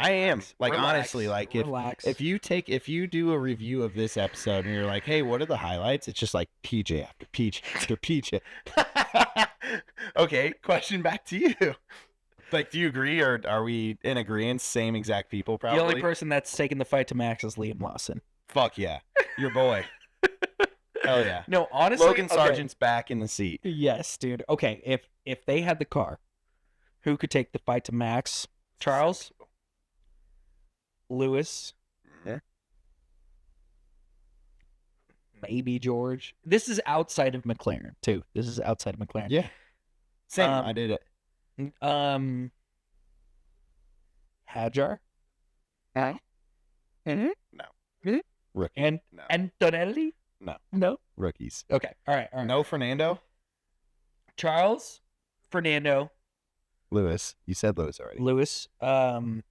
I am. Like, Relax. honestly, like, Relax. if you do a review of this episode and you're like, hey, what are the highlights? It's just like PJ after PJ after PJ. Okay, question back to you. Like, do you agree, or are we in agreement? Same exact people, probably. The only person that's taking the fight to Max is Liam Lawson. Fuck yeah, your boy. Hell yeah. No, honestly, Logan Sargeant's back in the seat. Yes, dude. Okay, if they had the car, who could take the fight to Max? Charles, Lewis, maybe George. This is outside of McLaren too. This is outside of McLaren. Yeah. Same. I did it. Hajar. No. Really? Rookie. And No. Antonelli? No. No. Rookies. Okay. All right. No Fernando. Charles, Fernando, Lewis. You said Lewis already. Lewis. You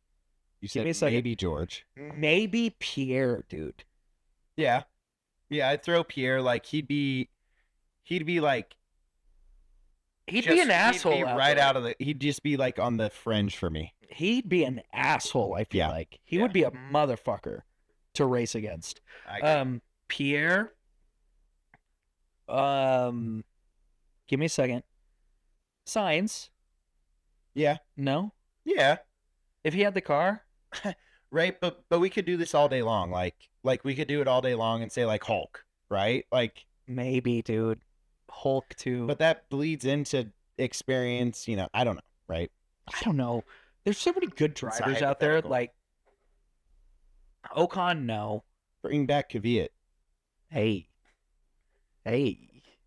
give me said a second. maybe George. Maybe Pierre, dude. Yeah. Yeah, I'd throw Pierre. Like, he'd be like. He'd be an asshole. He'd be right out of the. He'd just be like on the fringe for me. He'd be an asshole. I feel like he would be a motherfucker to race against. I agree. Pierre. Give me a second. Sainz. Yeah. No. Yeah. If he had the car. Right, but we could do this all day long. Like we could do it all day long and say like Hulk, right? Like maybe, dude. Hulk too. But that bleeds into experience, I don't know, right? I don't know. There's so many good drivers out there. Like Ocon, no. Bring back Kvyat. Hey.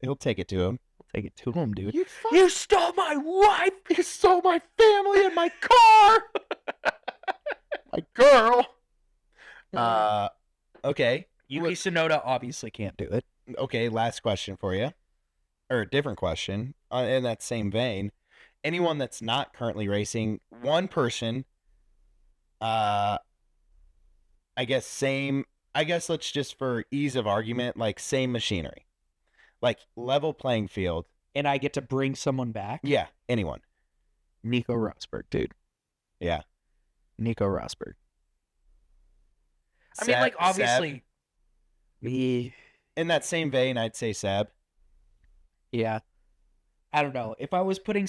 He'll take it to him. Take it to him, dude. You stole my wife. You stole my family and my car. My girl. Okay. Yuki Tsunoda obviously can't do it. Okay, last question for you. Or a different question in that same vein. Anyone that's not currently racing, one person, I guess let's just for ease of argument, like same machinery. Like level playing field. And I get to bring someone back? Yeah, anyone. Nico Rosberg, dude. Yeah. Nico Rosberg. I mean, like, obviously. In that same vein, I'd say Seb. Yeah. I don't know. If I was putting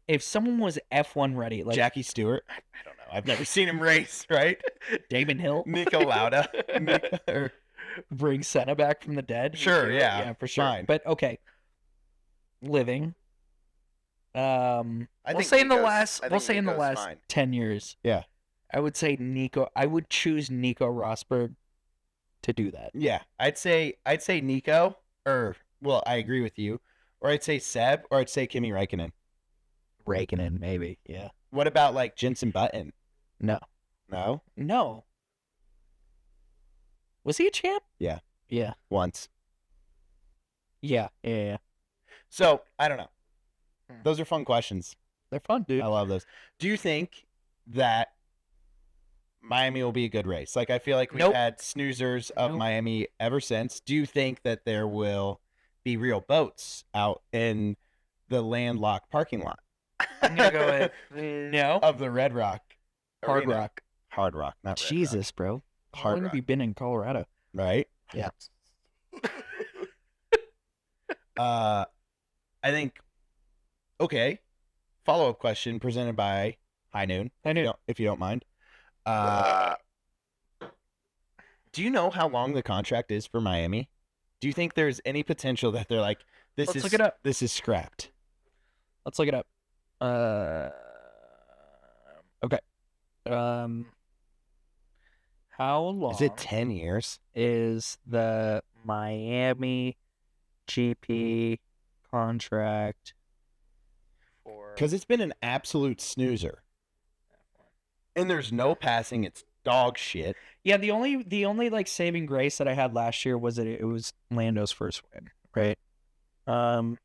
if someone was F1 ready, like Jackie Stewart. I don't know. I've never seen him race, right? Damon Hill. Nico Lauda. Bring Senna back from the dead. Sure, yeah. Yeah, for sure. Fine. But okay. Living. We'll say in the last 10 years. Yeah. I would say Nico. I would choose Nico Rosberg to do that. Yeah. I'd say Nico, I agree with you. Or I'd say Seb, or I'd say Kimi Räikkönen. Räikkönen, maybe. Yeah. What about like Jensen Button? No. No? No. Was he a champ? Yeah. Yeah. Once. Yeah. Yeah. So, I don't know. Those are fun questions. They're fun, dude. I love those. Do you think that Miami will be a good race? Like, I feel like we've had snoozers of Miami ever since. Do you think that there will be real boats out in the landlocked parking lot? I'm going to go with no. Of the Red Rock. Hard Rock. Hard Rock, not Red Jesus, Rock. bro. How Hard long Rock. have you been in Colorado? Right? Yeah. I think, okay. Follow-up question presented by High Noon. If you don't mind. Do you know how long the contract is for Miami? Do you think there's any potential that they're like, Let's look it up. This is scrapped? Let's look it up. Okay. How long Is it 10 years? is the Miami GP contract for? Because it's been an absolute snoozer. And there's no passing. It's dog shit. Yeah, the only like saving grace that I had last year was that it was Lando's first win, right? Oh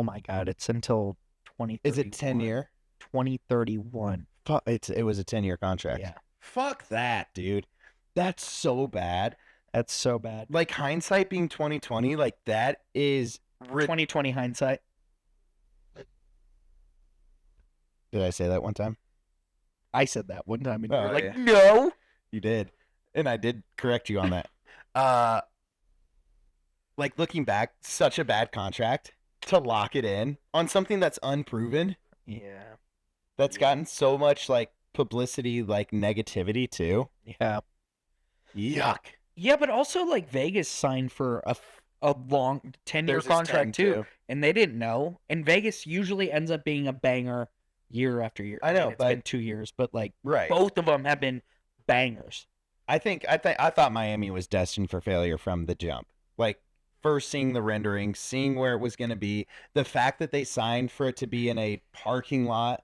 my God, it's until 2031. Is it 10 year? 2031. It was a 10-year contract. Yeah. Fuck that, dude. That's so bad. That's so bad. Like hindsight being 2020, like that is 2020 hindsight. Did I say that one time? I said that one time, and you Oh, were like, yeah. no. You did. And I did correct you on that. Like looking back, such a bad contract to lock it in on something that's unproven. Yeah. That's Yeah. gotten so much like publicity, like negativity too. Yeah. Yuck. Yeah, but also like Vegas signed for a long 10-year There's this contract 10 too, and they didn't know. And Vegas usually ends up being a banger year after year. I know, mean, it's but been 2 years, but like right. both of them have been bangers. I thought Miami was destined for failure from the jump. Like first seeing the rendering, seeing where it was going to be, the fact that they signed for it to be in a parking lot,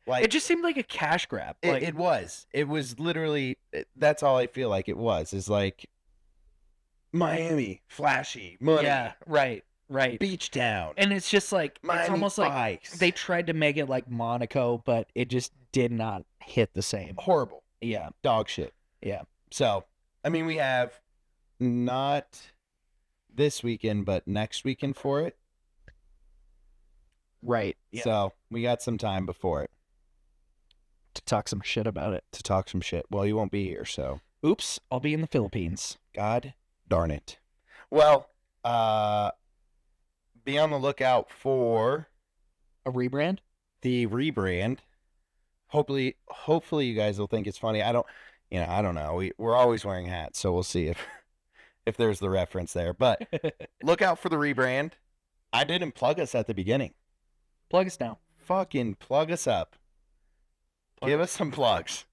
like It just seemed like a cash grab. Like, it was. It was literally. That's all I feel like it was. Is like Miami, flashy, money, yeah, right. beach town, And it's just like Miami it's almost like bikes. they tried to make it like Monaco, but it just did not hit the same. horrible, Yeah, dog shit. yeah. So, I mean, we have not this weekend, but next weekend for it. Right. Yeah. So we got some time before it To talk some shit about it. to talk some shit. Well, you won't be here, so Oops, I'll be in the Philippines. God darn it. Well, be on the lookout for A rebrand? the rebrand. Hopefully you guys will think it's funny. I don't know. We're always wearing hats, so we'll see if there's the reference there. But look out for the rebrand. I didn't plug us at the beginning. Plug us now. Fucking plug us up. Plug Give us some plugs.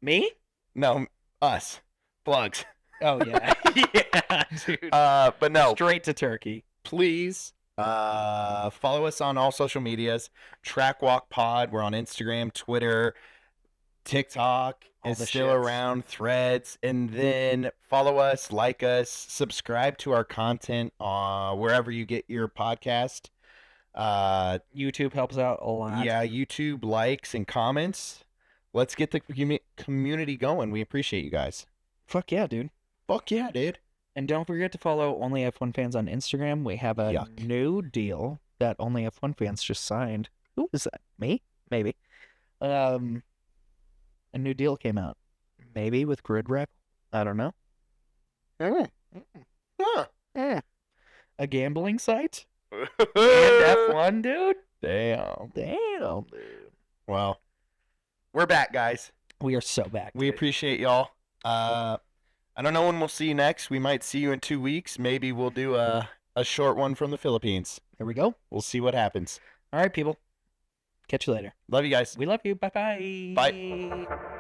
Me? No, us. Plugs. Oh yeah. Yeah, dude. But no, Straight to Turkey. please follow us on all social medias. Track Walk Pod. We're on Instagram, Twitter, TikTok All is the still shits. around, Threads, and then follow us, like us, subscribe to our content wherever you get your podcast. YouTube helps out a lot. Yeah, YouTube likes and comments. Let's get the community going. We appreciate you guys. Fuck yeah, dude. Fuck yeah, dude. And don't forget to follow Only F1 Fans on Instagram. We have a Yuck. new deal that Only F1 Fans just signed. Who is that? Me? Maybe. A new deal came out. Maybe with Grid Wreck. I don't know. Huh. A gambling site? And F1, dude? Damn. Damn, dude. Well, we're back, guys. We are so back. We dude. appreciate y'all. I don't know when we'll see you next. We might see you in 2 weeks. Maybe we'll do a short one from the Philippines. Here we go. We'll see what happens. All right, people. Catch you later. Love you guys. We love you. Bye-bye. Bye.